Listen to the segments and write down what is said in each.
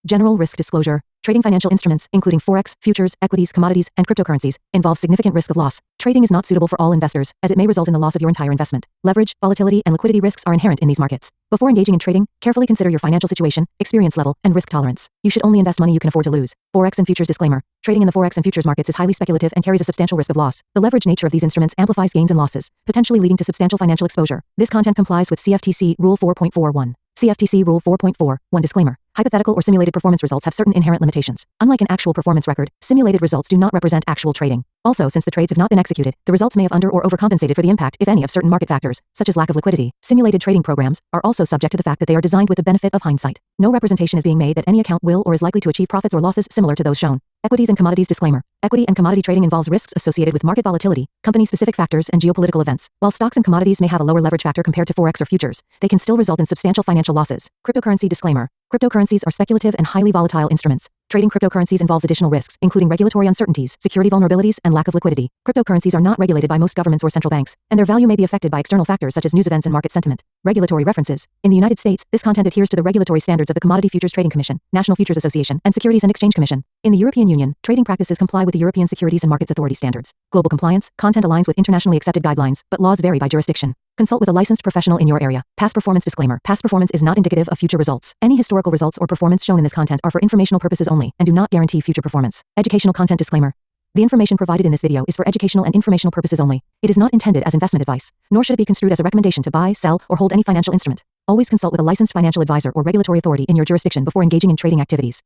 General risk disclosure. Trading financial instruments, including forex, futures, equities, commodities, and cryptocurrencies, involves significant risk of loss. Trading is not suitable for all investors, as it may result in the loss of your entire investment. Leverage, volatility, and liquidity risks are inherent in these markets. Before engaging in trading, carefully consider your financial situation, experience level, and risk tolerance. You should only invest money you can afford to lose. Forex and futures disclaimer. Trading in the forex and futures markets is highly speculative and carries a substantial risk of loss. The leverage nature of these instruments amplifies gains and losses, potentially leading to substantial financial exposure. This content complies with CFTC Rule 4.41. CFTC Rule 4.41 disclaimer. Hypothetical or simulated performance results have certain inherent limitations. Unlike an actual performance record, simulated results do not represent actual trading. Also, since the trades have not been executed, the results may have under or overcompensated for the impact, if any, of certain market factors, such as lack of liquidity. Simulated trading programs are also subject to the fact that they are designed with the benefit of hindsight. No representation is being made that any account will or is likely to achieve profits or losses similar to those shown. Equities and commodities disclaimer. Equity and commodity trading involves risks associated with market volatility, company-specific factors, and geopolitical events. While stocks and commodities may have a lower leverage factor compared to forex or futures, they can still result in substantial financial losses. Cryptocurrency disclaimer. Cryptocurrencies are speculative and highly volatile instruments. Trading cryptocurrencies involves additional risks, including regulatory uncertainties, security vulnerabilities, and lack of liquidity. Cryptocurrencies are not regulated by most governments or central banks, and their value may be affected by external factors such as news events and market sentiment. Regulatory references. In the United States, this content adheres to the regulatory standards of the Commodity Futures Trading Commission, National Futures Association, and Securities and Exchange Commission. In the European Union, trading practices comply with the European Securities and Markets Authority standards. Global compliance, content aligns with internationally accepted guidelines, but laws vary by jurisdiction. Consult with a licensed professional in your area. Past performance disclaimer. Past performance is not indicative of future results. Any historical results or performance shown in this content are for informational purposes only and do not guarantee future performance. Educational content disclaimer. The information provided in this video is for educational and informational purposes only. It is not intended as investment advice, nor should it be construed as a recommendation to buy, sell, or hold any financial instrument. Always consult with a licensed financial advisor or regulatory authority in your jurisdiction before engaging in trading activities.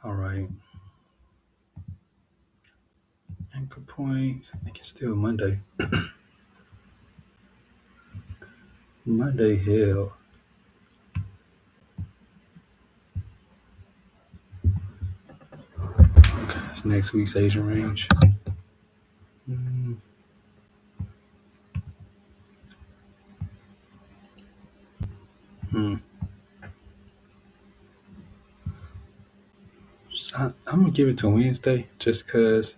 All right. Anchor point. I think it's still Monday. Monday, hell. Okay, that's next week's Asian range. So I'm gonna give it to Wednesday just because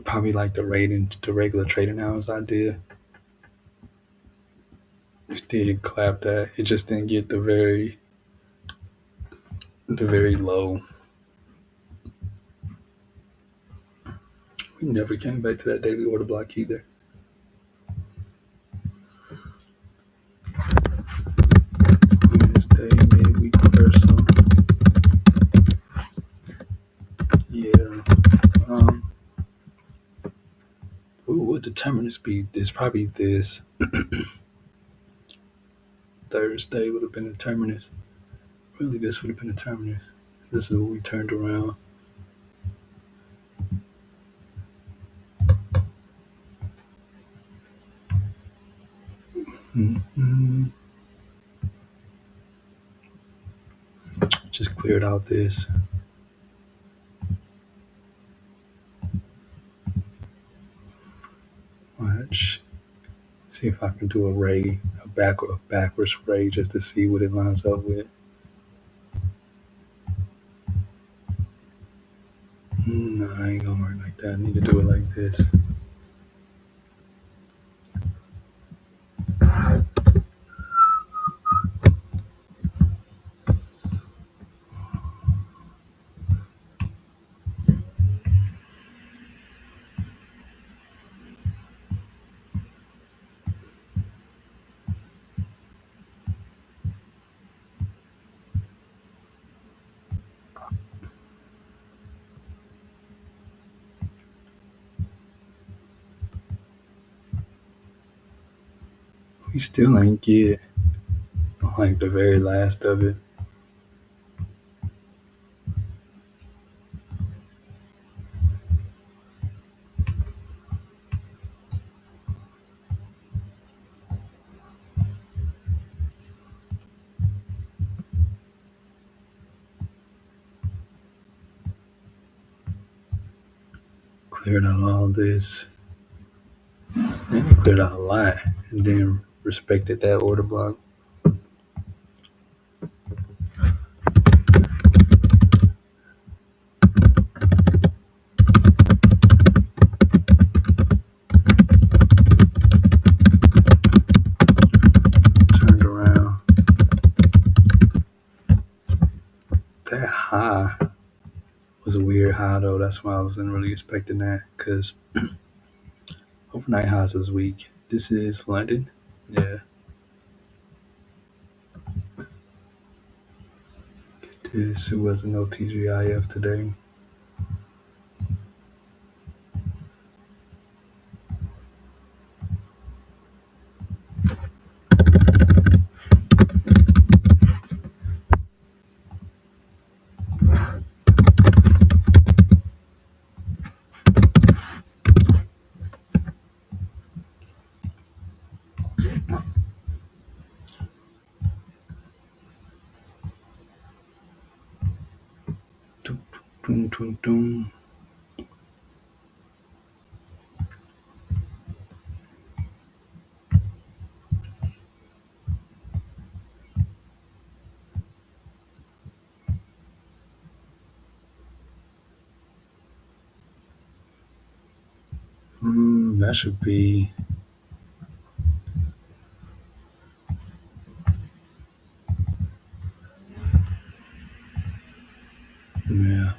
probably like the regular trading hours idea. It did clap that. It just didn't get the very low. We never came back to that daily order block either. Wednesday, midweek reversal. Yeah. What determinants be? This probably this. Thursday would have been the terminus. Really, this would have been the terminus. This is what we turned around. Just cleared out this. Watch. See if I can do a backwards ray just to see what it lines up with. No, I ain't gonna work like that. I need to do it like this. We still ain't get like the very last of it. Cleared out all this. And it cleared out a lot and then respected that order block. now though. That's why I wasn't really expecting that because overnight highs is weak. This is London. Yeah, this it wasn't no TGIF today. Doom, doom, doom, doom. That should be yeah.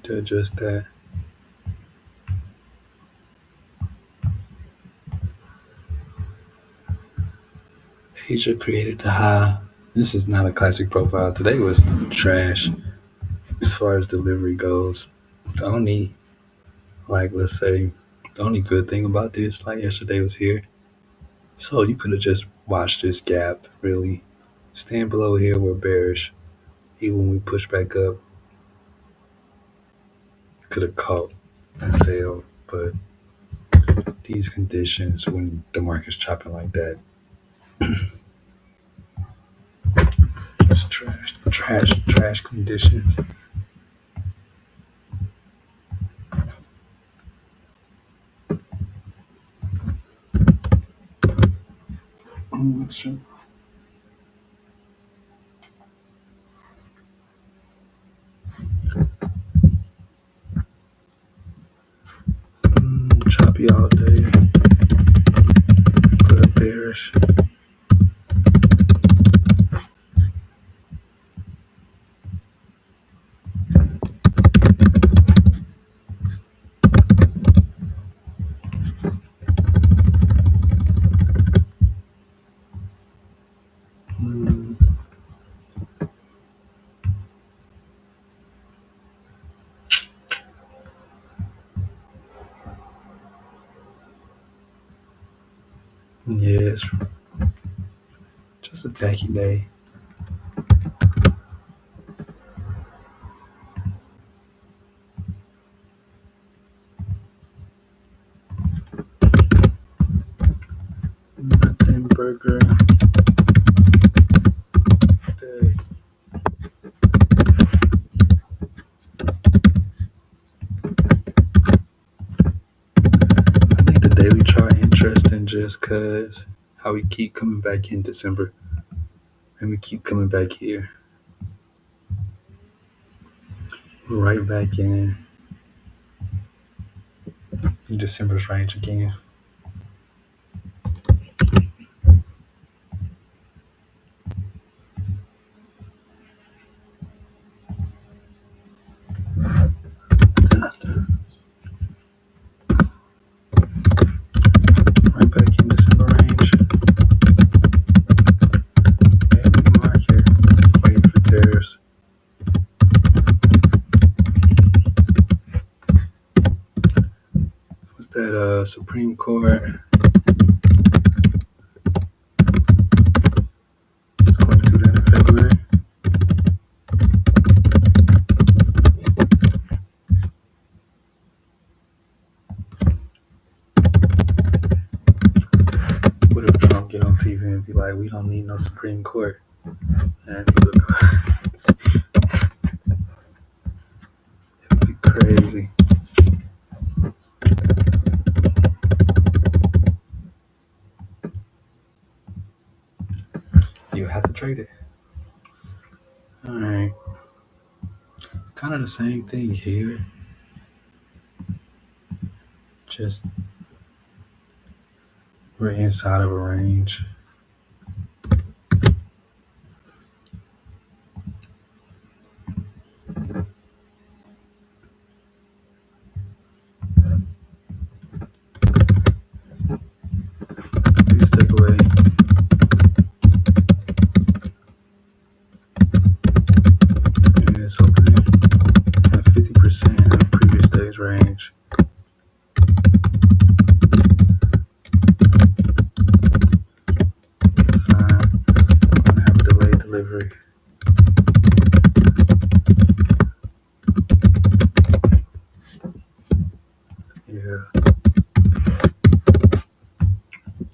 To adjust that. Asia created the high. This is not a classic profile. Today was trash as far as delivery goes. The only like let's say the only good thing about this, like yesterday was here. So you could have just watched this gap really. Stand below here, we're bearish. Even when we push back up, could have caught a sale. But these conditions when the market's chopping like that, it's trash conditions. Sure. Choppy all day, but bearish. Mm, yeah, it's just a tacky day. Nothing burger day. I think the daily chart interesting just cause how we keep coming back in December and we keep coming back here. Right back in December's range again. Right back in December range. Yeah, we can mark here. Waiting for tariffs. What's that Supreme Court? It's going to do that in February. What if Trump get on TV and be like, we don't need no Supreme Court? And he would be crazy. You have to trade it. Alright. Kind of the same thing here. Just we're inside of a range. range. Sign. I'm gonna have a delayed delivery. Yeah.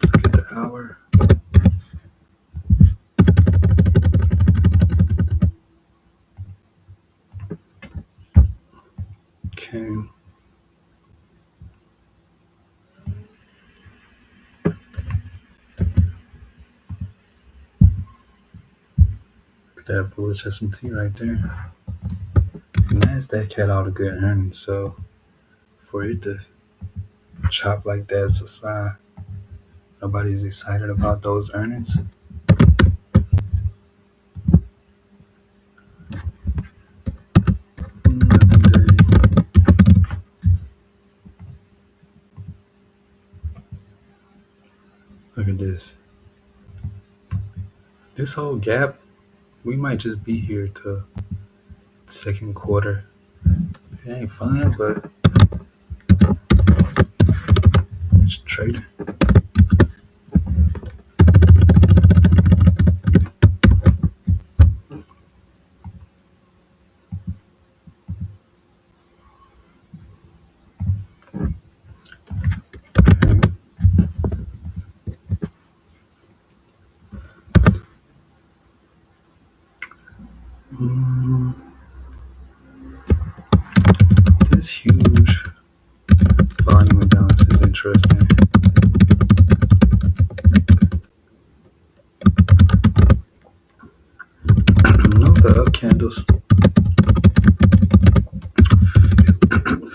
Look at the hour. Okay. Look at that bullish S&T right there. Nasdaq had all the good earnings, so for it to chop like that, it's a sign nobody's excited about those earnings. Look at this. This whole gap, we might just be here till second quarter. It ain't fun, but it's trading. This huge volume imbalance is interesting. No, the up candles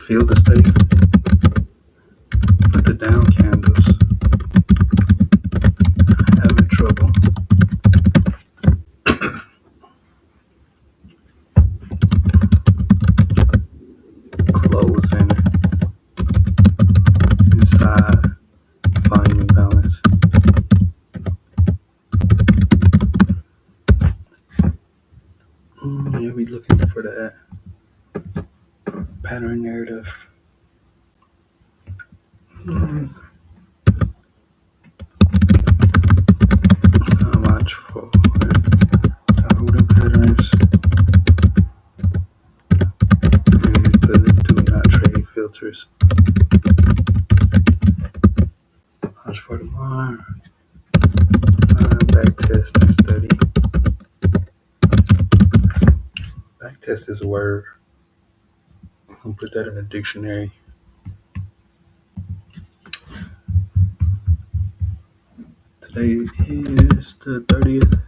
fill the space, but the down candles are having trouble. Closing inside volume imbalance. Yeah, we looking for that pattern narrative. How much for holding patterns and the do not trade filters. Watch for tomorrow. Back test and study. Back test is a word. I'll put that in the dictionary. Today is the 30th.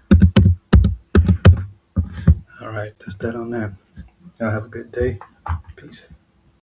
All right, that's that on that. Y'all have a good day. Peace.